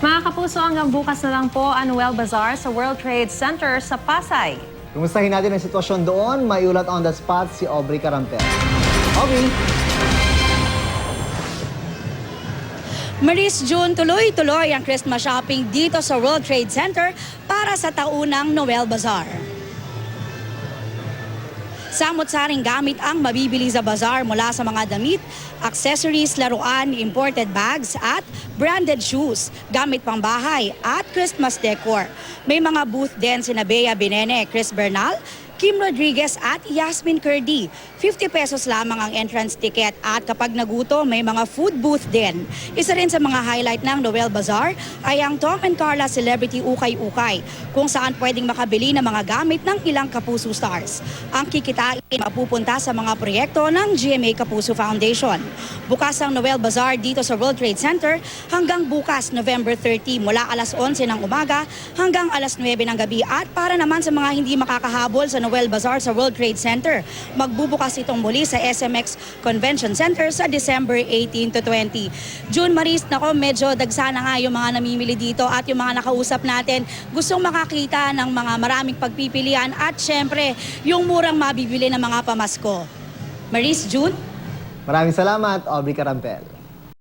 Mga kapuso, hanggang bukas na lang po ang Noel Bazaar sa World Trade Center sa Pasay. Kumustahin natin ang sitwasyon doon. May ulat on the spot si Aubrey Carampel. Aubrey! Maris, June, tuloy-tuloy ang Christmas shopping dito sa World Trade Center para sa taunang Noel Bazaar. Samot-saring gamit ang mabibili sa bazaar mula sa mga damit, accessories, laruan, imported bags at branded shoes, gamit pang bahay at Christmas decor. May mga booth din sina Bea Binene, Chris Bernal, Kim Rodriguez at Yasmin Curdy. 50 pesos lamang ang entrance ticket at kapag nagutom may mga food booth din. Isa rin sa mga highlight ng Noel Bazaar ay ang Tom and Carla Celebrity Ukay-Ukay kung saan pwedeng makabili ng mga gamit ng ilang Kapuso stars. Ang kikitain mapupunta sa mga proyekto ng GMA Kapuso Foundation. Bukas ang Noel Bazaar dito sa World Trade Center hanggang bukas November 30 mula alas 11 ng umaga hanggang alas 9 ng gabi. At para naman sa mga hindi makakahabol sa Noel Bazaar sa World Trade Center, magbubukas itong muli sa SMX Convention Center sa December 18 to 20. June, Maris, nako, medyo dagsana nga yung mga namimili dito at yung mga nakausap natin gustong makakita ng mga maraming pagpipilian at syempre yung murang mabibili ng mga pamasko. Maris, June? Maraming salamat, Aubrey Carampel.